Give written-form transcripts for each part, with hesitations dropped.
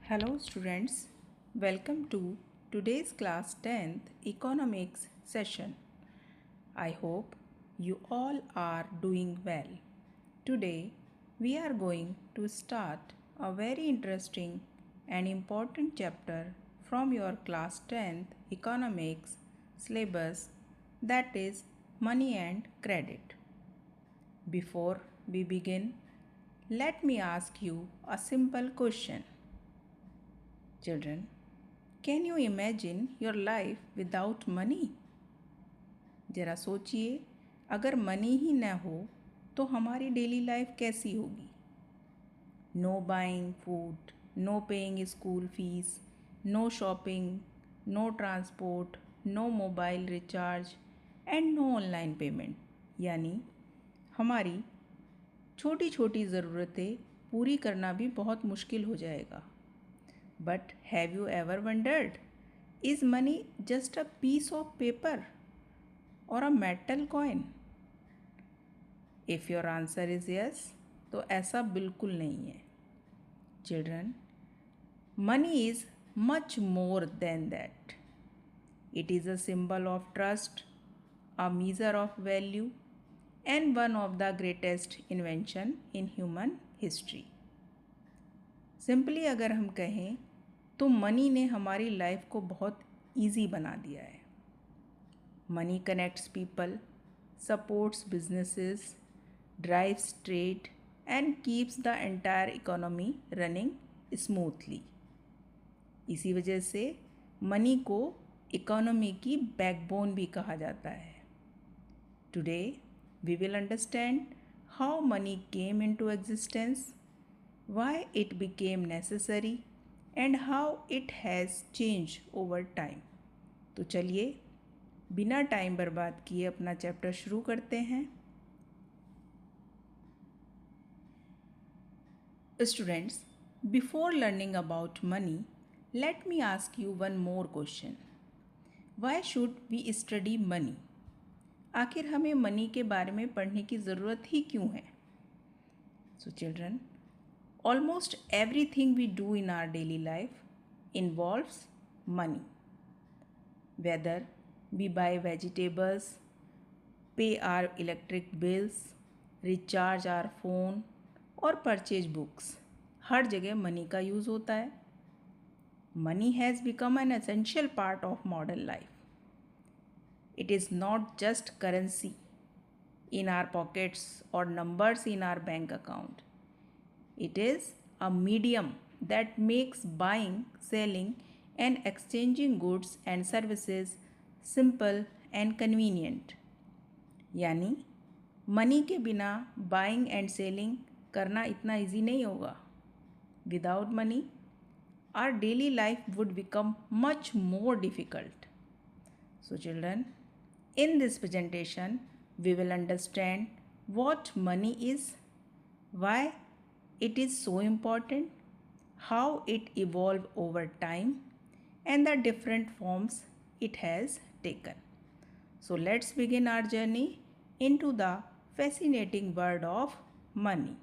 Hello students, welcome to today's class 10th economics session. I hope you all are doing well. Today we are going to start a very interesting and important chapter from your class 10th economics syllabus, that is money and credit. Before we begin, let me ask you a simple question. Children, can you imagine your life without money? जरा सोचिए, अगर money ही न हो तो हमारी daily life कैसी होगी? No buying food, no paying school fees, no shopping, no transport, no mobile recharge and no online payment. यानी हमारी छोटी छोटी ज़रूरतें पूरी करना भी बहुत मुश्किल हो जाएगा। But have you ever wondered, is money just a piece of paper or a metal coin? If your answer is yes, तो ऐसा बिल्कुल नहीं है। Children, money is much more than that. It is a symbol of trust, a measure of value, and one of the greatest invention in human history. Simply अगर हम कहें तो money ने हमारी लाइफ को बहुत इजी बना दिया है। Money connects people, supports businesses, drives trade and keeps the entire economy running smoothly. इसी वजह से मनी को इकोनॉमी की बैकबोन भी कहा जाता है। Today we will understand how money came into existence, why it became necessary and how it has changed over time. तो चलिए बिना टाइम बर्बाद किए अपना चैप्टर शुरू करते हैं। Students, before learning about money, let me ask you one more question. Why should we study money? आखिर हमें मनी के बारे में पढ़ने की ज़रूरत ही क्यों है? So children, almost everything we do in our daily life involves money. Whether we buy vegetables, pay our electric bills, recharge our phone or purchase books, हर जगह मनी का यूज़ होता है। Money has become an essential part of modern life. It is not just currency in our pockets or numbers in our bank account. It is a medium that makes buying, selling, and exchanging goods and services simple and convenient. यानी money के बिना buying and selling करना इतना easy नहीं होगा। Without money our daily life would become much more difficult. So children, in this presentation we will understand what money is, why it is so important, how it evolved over time, and the different forms it has taken. So let's begin our journey into the fascinating world of money.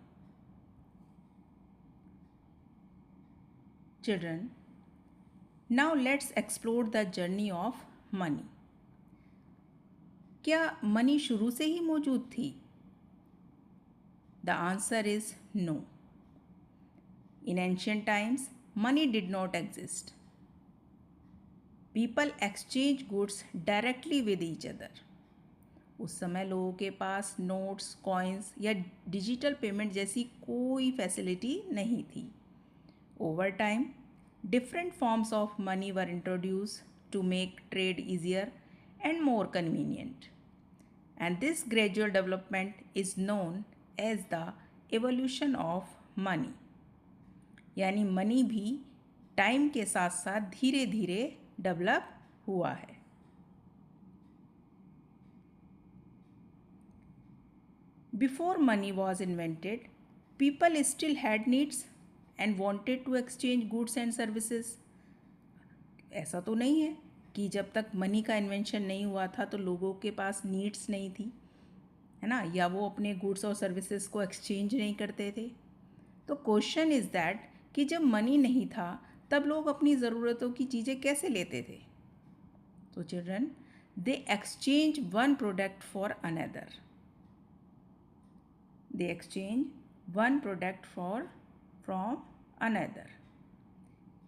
Children, now let's explore the journey of money. क्या money शुरू से ही मौजूद थी? The answer is no. In ancient times, money did not exist. People exchanged goods directly with each other. उस समय लोगों के पास notes, coins या डिजिटल पेमेंट जैसी कोई फैसिलिटी नहीं थी। Over time, different forms of money were introduced to make trade easier and more convenient. And this gradual development is known as the evolution of money. यानी money भी time के साथ साथ धीरे धीरे डेवलप हुआ है। Before money was invented, people still had needs and wanted to exchange goods and services. ऐसा तो नहीं है कि जब तक मनी का इन्वेंशन नहीं हुआ था तो लोगों के पास नीड्स नहीं थी, है ना, या वो अपने गुड्स और सर्विसेज को एक्सचेंज नहीं करते थे। तो क्वेश्चन इज़ दैट कि जब मनी नहीं था तब लोग अपनी ज़रूरतों की चीज़ें कैसे लेते थे? तो children, they exchange one product for another. They exchange one product from another,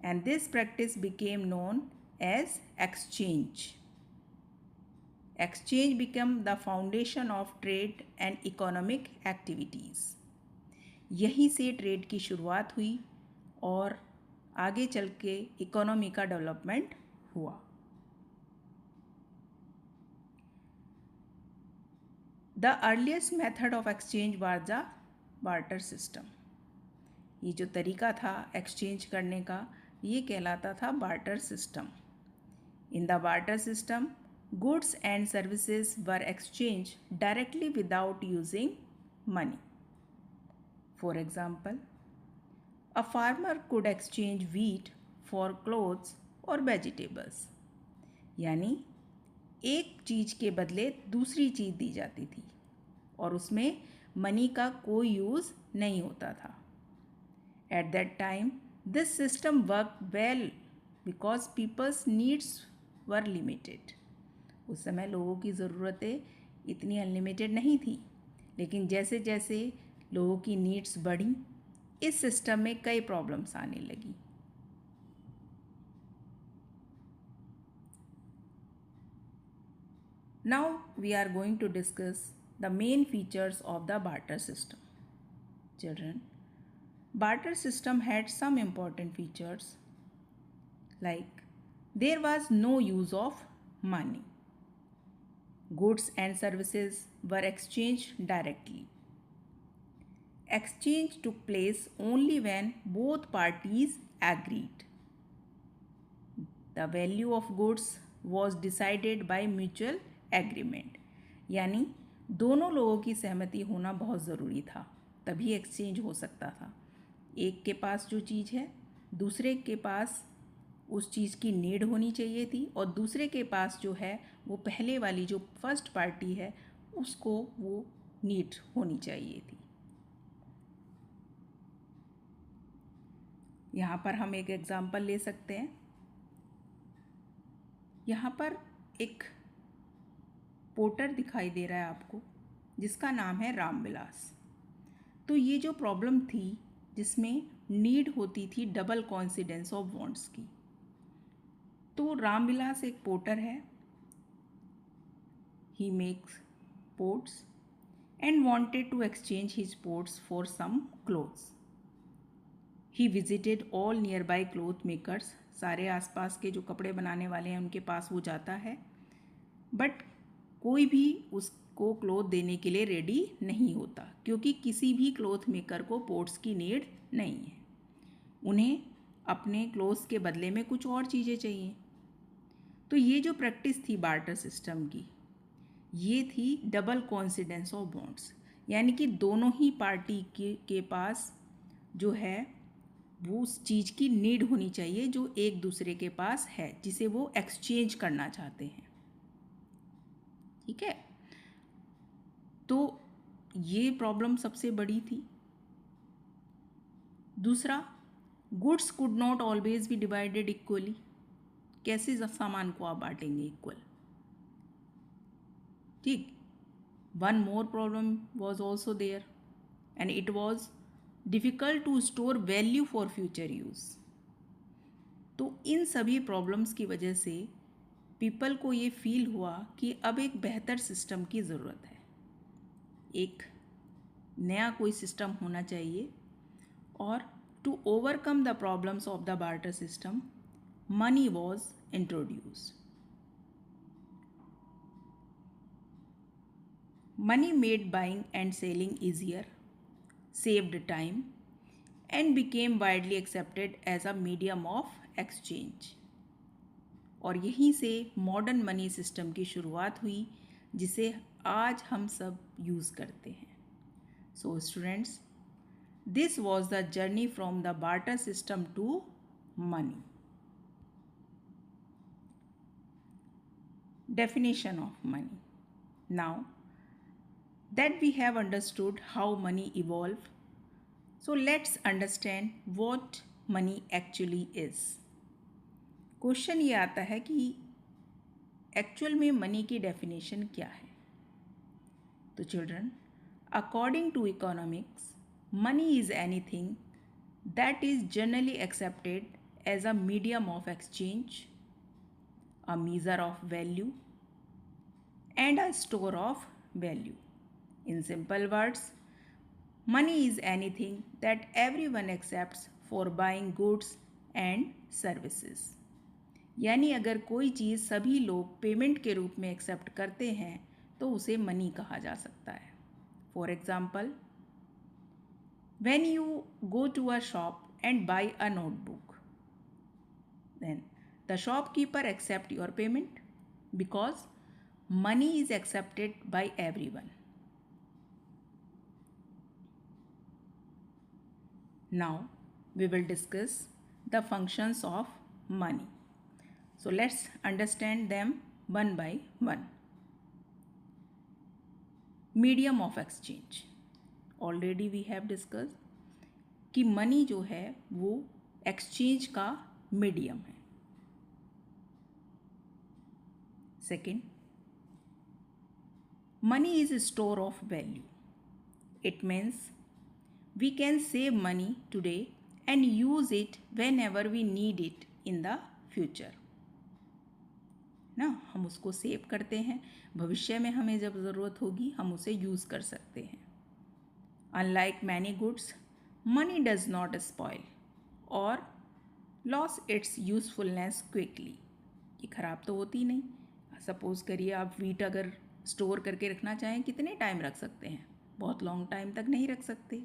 and this practice became known as exchange. Exchange became the foundation of trade and economic activities. यहीं से ट्रेड की शुरुआत हुई और आगे चल के इकोनॉमी का डेवलपमेंट हुआ. The earliest method of exchange was the barter system. ये जो तरीका था एक्सचेंज करने का ये कहलाता था barter system. In the barter system goods and services were exchanged directly without using money. For example, a farmer could exchange wheat for clothes or vegetables. यानी एक चीज़ के बदले दूसरी चीज़ दी जाती थी और उसमें मनी का कोई यूज़ नहीं होता था. At that time, this system worked well because people's needs were limited. उस समय लोगों की ज़रूरतें इतनी अनलिमिटेड नहीं थी, लेकिन जैसे जैसे लोगों की नीड्स बढ़ी इस सिस्टम में कई प्रॉब्लम्स आने लगी. Now we are going to discuss the main features of the barter system. Children, barter system had some important features like there was no use of money. Goods and services were exchanged directly. Exchange took place only when both parties agreed. The value of goods was decided by mutual agreement. यानी दोनों लोगों की सहमति होना बहुत ज़रूरी था, तभी एक्सचेंज हो सकता था. एक के पास जो चीज़ है दूसरे के पास उस चीज़ की नीड होनी चाहिए थी और दूसरे के पास जो है वो पहले वाली जो फर्स्ट पार्टी है उसको वो नीड होनी चाहिए थी. यहाँ पर हम एक एग्ज़ाम्पल ले सकते हैं. यहाँ पर एक पोर्टर दिखाई दे रहा है आपको जिसका नाम है रामविलास. तो ये जो प्रॉब्लम थी जिसमें नीड होती थी डबल कोइंसिडेंस ऑफ वांट्स की, तो रामविलास एक पोर्टर है. He makes pots and wanted to exchange his pots for some clothes. He visited all nearby cloth makers. सारे आसपास के जो कपड़े बनाने वाले हैं उनके पास वो जाता है, बट कोई भी उसको क्लोथ देने के लिए रेडी नहीं होता क्योंकि किसी भी क्लोथ मेकर को पोट्स की नीड नहीं है. उन्हें अपने क्लोथ्स के बदले में कुछ और चीज़ें चाहिए. तो ये जो प्रैक्टिस थी बार्टर सिस्टम की ये थी डबल कोइंसिडेंस ऑफ बॉन्ड्स, यानी कि दोनों ही पार्टी के पास जो है वो उस चीज़ की नीड होनी चाहिए जो एक दूसरे के पास है जिसे वो एक्सचेंज करना चाहते हैं. ठीक है, तो ये प्रॉब्लम सबसे बड़ी थी. दूसरा, goods could not always be divided equally. कैसे सामान को आप बांटेंगे इक्वल? ठीक. One more problem was also there and it was difficult to store value for future use. तो इन सभी प्रॉब्लम्स की वजह से पीपल को ये फील हुआ कि अब एक बेहतर सिस्टम की ज़रूरत है, एक नया कोई सिस्टम होना चाहिए. और to overcome the problems of the barter system money was introduced. Money made buying and selling easier, saved time, and became widely accepted as a medium of exchange. और यहीं से मॉडर्न मनी सिस्टम की शुरुआत हुई जिसे आज हम सब यूज़ करते हैं. So students, this was the journey from the barter system to money. Definition of money. Now that we have understood how money evolved, so let's understand what money actually is. Question ये आता है कि actual में money की definition क्या है। तो children, according to economics, money is anything that is generally accepted as a medium of exchange, a measure of value, and a store of value. In simple words, money is anything that everyone accepts for buying goods and services. यानी अगर कोई चीज़ सभी लोग payment के रूप में accept करते हैं तो उसे मनी कहा जा सकता है। For example, when you go to a shop and buy a notebook, then the shopkeeper accept your payment because money is accepted by everyone. Now we will discuss the functions of money. So let's understand them one by one. Medium of exchange. Already we have discussed कि money जो है वो exchange का medium है। Second, money is store of value. It means we can save money today and use it whenever we need it in the future. ना, हम उसको save करते हैं, भविष्य में हमें जब ज़रूरत होगी हम उसे यूज़ कर सकते हैं। Unlike many goods, money does not spoil और लॉस इट्स यूज़फुलनेस क्विकली। ये ख़राब तो होती नहीं। सपोज़ करिए आप वीट अगर स्टोर करके रखना चाहें, कितने टाइम रख सकते हैं? बहुत लॉन्ग टाइम तक नहीं रख सकते।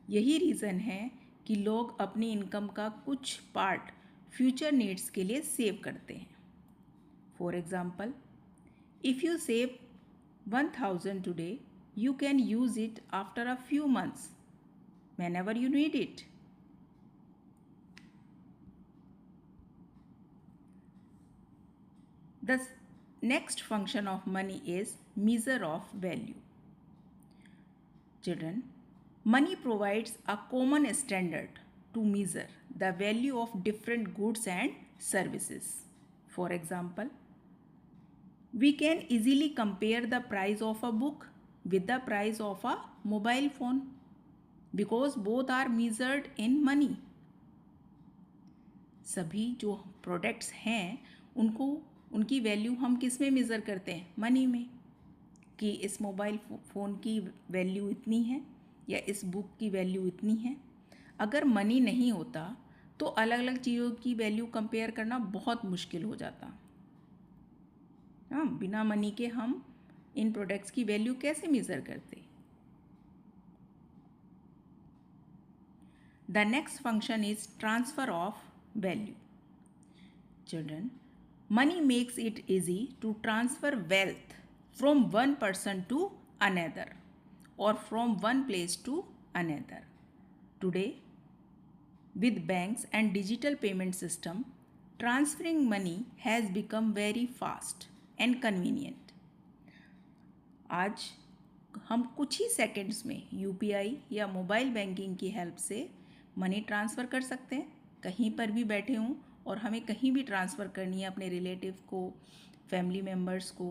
यही रीज़न है कि लोग अपनी इनकम का कुछ पार्ट फ्यूचर नीड्स के लिए सेव करते हैं। For example, if you save 1000 today, you can use it after a few months whenever you need it. The next function of money is measure of value. Children, money provides a common standard to measure the value of different goods and services. For example, we can easily compare the price of a book with the price of a mobile phone because both are measured in money. सभी जो products हैं उनको उनकी value हम किस में measure करते हैं? मनी में। कि इस मोबाइल फ़ोन की वैल्यू इतनी है या इस बुक की वैल्यू इतनी है। अगर मनी नहीं होता तो अलग अलग चीज़ों की वैल्यू कंपेयर करना बहुत मुश्किल हो जाता। हाँ, बिना मनी के हम इन प्रोडक्ट्स की वैल्यू कैसे मेज़र करते? The next function is transfer of value. Children, money makes it easy to transfer wealth from one person to another or from one place to another. Today, with banks and digital payment system, transferring money has become very fast and convenient. आज हम कुछ ही seconds में UPI या mobile banking की help से money transfer कर सकते हैं। कहीं पर भी बैठे हों और हमें कहीं भी ट्रांसफ़र करनी है अपने रिलेटिव को, फैमिली मेम्बर्स को,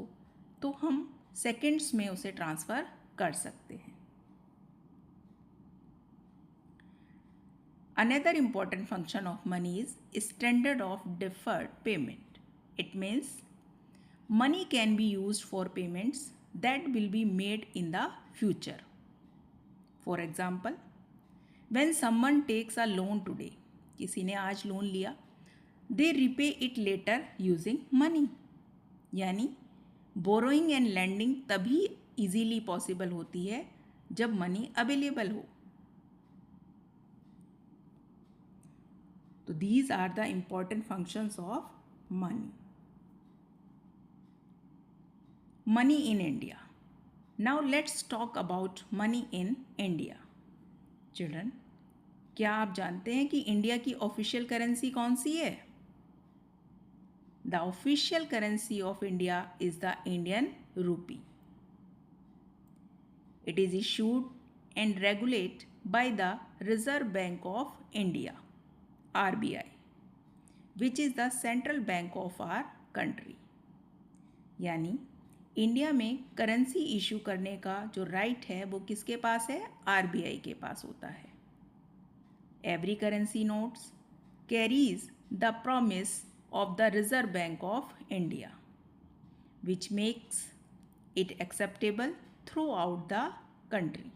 तो हम सेकंड्स में उसे ट्रांसफ़र कर सकते हैं। Another important function of money is standard of deferred payment. It means money can be used for payments that will be made in the future. For example, when someone takes a loan today, किसी ने आज loan लिया, they repay it later using money. यानी borrowing and lending तभी easily possible होती है जब money available हो। तो these are the important functions of money. Money in India. Now let's talk about money in India. Children, क्या आप जानते हैं कि इंडिया की ऑफिशियल करेंसी कौन सी है? The official currency of India is the Indian rupee. It is issued and regulated by the Reserve Bank of India. RBI, which is the central bank of our country. यानी India में currency issue करने का जो right है वो किसके पास है? RBI के पास होता है. Every currency notes carries the promise of the Reserve Bank of India, which makes it acceptable throughout the country.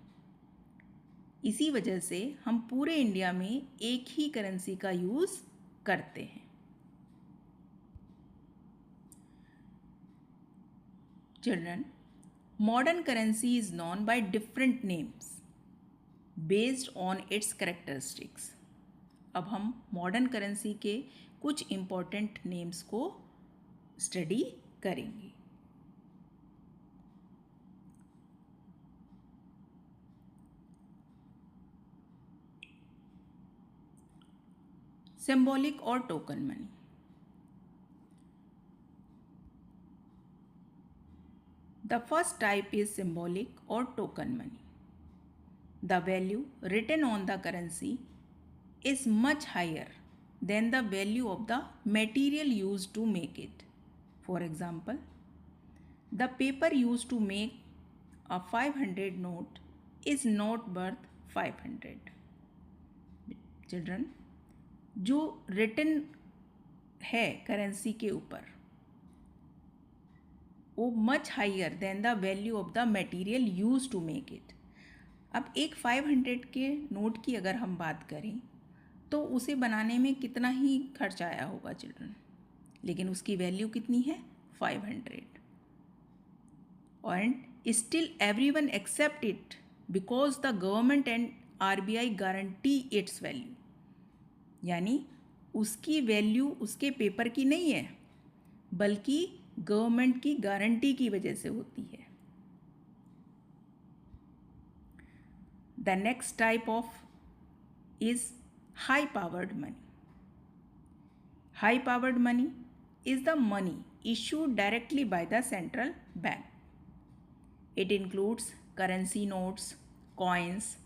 इसी वजह से हम पूरे इंडिया में एक ही करेंसी का यूज़ करते हैं. Children, modern currency is known by different names based on its characteristics. अब हम मॉडर्न करेंसी के कुछ इम्पोर्टेंट नेम्स को स्टडी करेंगे. सिंबॉलिक और token money. The first type is symbolic or token money. The value written on the currency is much higher than the value of the material used to make it. For example, the paper used to make a 500 note is not worth 500. Children, जो written है currency के ऊपर वो much higher than the value of the material use to make it. अब एक 500 के note की अगर हम बात करें तो उसे बनाने में कितना ही खर्च आया होगा चिल्ड्रन, लेकिन उसकी वैल्यू कितनी है? 500. And still everyone accept it because the government and RBI guarantee its value. यानी उसकी वैल्यू उसके पेपर की नहीं है बल्कि गवर्नमेंट की गारंटी की वजह से होती है. The next type of is high powered money. High powered money is the money issued directly by the central bank. It includes currency notes, coins,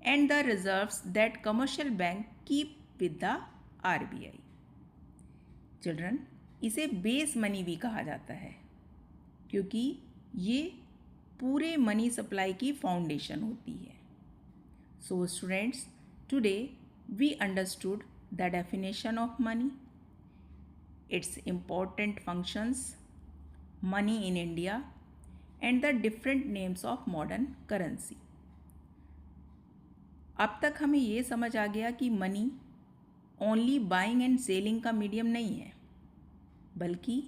and the reserves that commercial bank keep with the RBI. Children, इसे base money भी कहा जाता है क्योंकि ये पूरे money supply की foundation होती है. So students, today we understood the definition of money, its important functions, money in India, and the different names of modern currency. अब तक हमें ये समझ आ गया कि money only buying and selling का मीडियम नहीं है बल्कि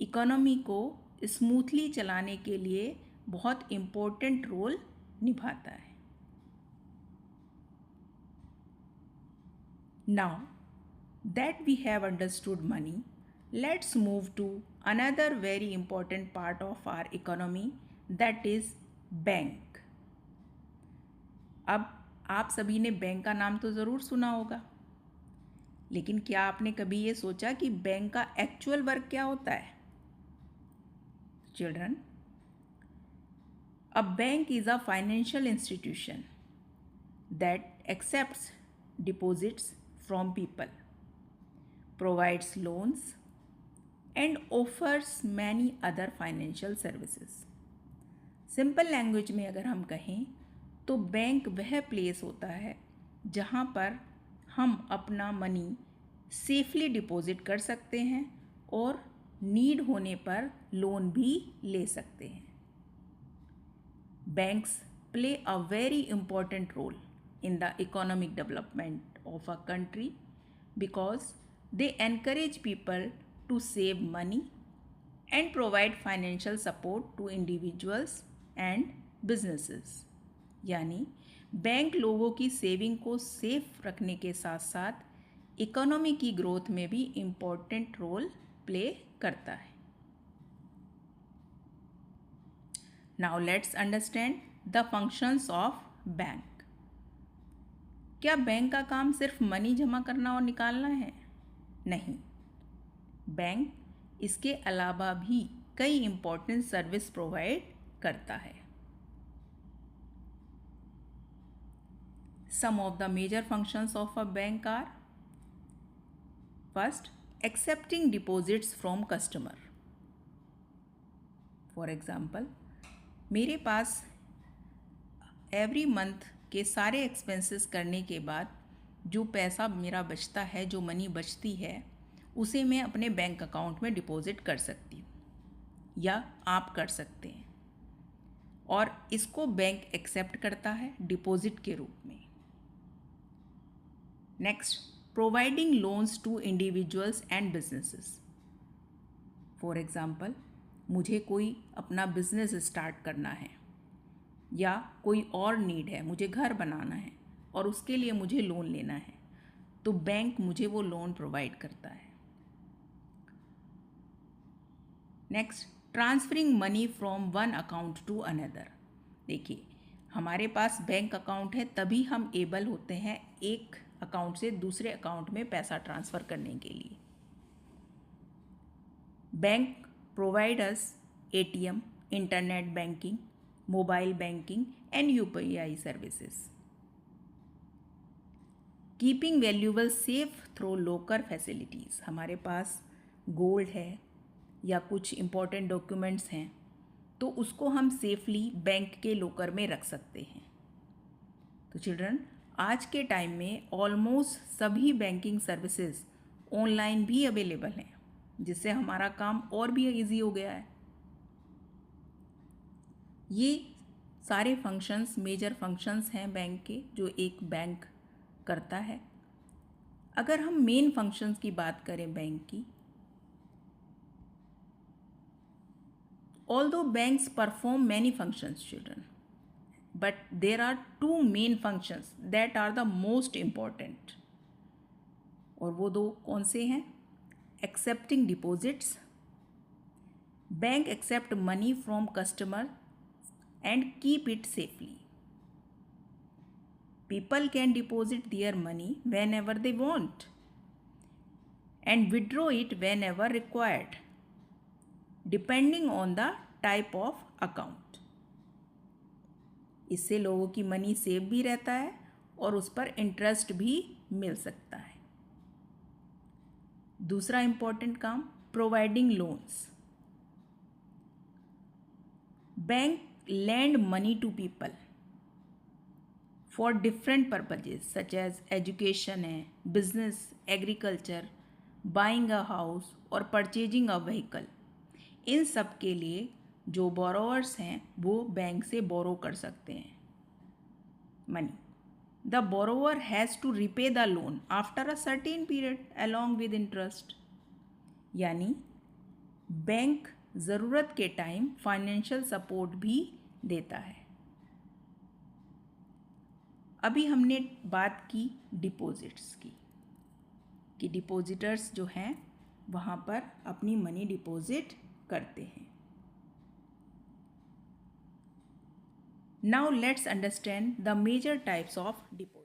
इकोनॉमी को स्मूथली चलाने के लिए बहुत इम्पोर्टेंट रोल निभाता है. Now that we have understood money, let's move to another very important part of our economy, that is bank. अब आप सभी ने बैंक का नाम तो ज़रूर सुना होगा, लेकिन क्या आपने कभी ये सोचा कि बैंक का एक्चुअल वर्क क्या होता है? Children, a bank is a financial institution that accepts deposits from people, provides loans and offers many other financial services. Simple language में अगर हम कहें तो बैंक वह प्लेस होता है जहाँ पर हम अपना मनी सेफली डिपॉजिट कर सकते हैं और नीड होने पर लोन भी ले सकते हैं. Banks play a very important role in the economic development of a country because they encourage people to save money and provide financial support to individuals and businesses. यानी बैंक लोगों की saving को safe रखने के साथ साथ economy की growth में भी इम्पोर्टेंट रोल प्ले करता है. Now let's understand the functions of bank. क्या बैंक का काम सिर्फ मनी जमा करना और निकालना है? नहीं, बैंक इसके अलावा भी कई इम्पोर्टेंट सर्विस प्रोवाइड करता है. Some of the major functions of a bank are first, accepting deposits from customer. For example, मेरे पास एवरी मंथ के सारे एक्सपेंसेस करने के बाद जो पैसा मेरा बचता है, जो मनी बचती है, उसे मैं अपने बैंक अकाउंट में डिपॉजिट कर सकती हूँ या आप कर सकते हैं, और इसको बैंक एक्सेप्ट करता है डिपॉजिट के रूप में। Next, providing loans to individuals and businesses. For example, मुझे कोई अपना बिजनेस स्टार्ट करना है या कोई और नीड है, मुझे घर बनाना है और उसके लिए मुझे लोन लेना है, तो बैंक मुझे वो लोन प्रोवाइड करता है। Next, transferring money from one account to another. देखिए, हमारे पास बैंक अकाउंट है तभी हम एबल होते हैं एक अकाउंट से दूसरे अकाउंट में पैसा ट्रांसफ़र करने के लिए। Bank provide us ATM, internet banking, mobile banking and UPI services. Keeping valuable safe through locker facilities. हमारे पास गोल्ड है या कुछ इम्पोर्टेंट डॉक्यूमेंट्स हैं, तो उसको हम सेफली बैंक के लॉकर में रख सकते हैं। तो चिल्ड्रन, आज के टाइम में ऑलमोस्ट सभी बैंकिंग सर्विसेज ऑनलाइन भी अवेलेबल हैं, जिससे हमारा काम और भी इजी हो गया है। ये सारे फंक्शंस, मेजर फंक्शंस हैं बैंक के, जो एक बैंक करता है। अगर हम मेन फंक्शंस की बात करें बैंक की, although banks perform many functions, children, but there are two main functions that are the most important, और वो दो कौन से हैं? Accepting deposits. Bank accept money from customer and keep it safely. People can deposit their money whenever they want and withdraw it whenever required, depending on the type of account. इससे लोगों की money safe भी रहता है और उस पर interest भी मिल सकता है। दूसरा इम्पॉर्टेंट काम, providing loans. Bank lend money to people for different purposes such as education है, business, agriculture, buying a house और purchasing a vehicle। इन सब के लिए जो बोरोवर्स हैं वो बैंक से बोरो कर सकते हैं money. The borrower has to repay the loan after a certain period along with interest. यानी बैंक ज़रूरत के टाइम फाइनेंशियल सपोर्ट भी देता है। अभी हमने बात की डिपॉजिट्स की, कि डिपॉजिटर्स जो हैं वहाँ पर अपनी मनी डिपॉजिट करते हैं। Now let's understand the major types of deposit.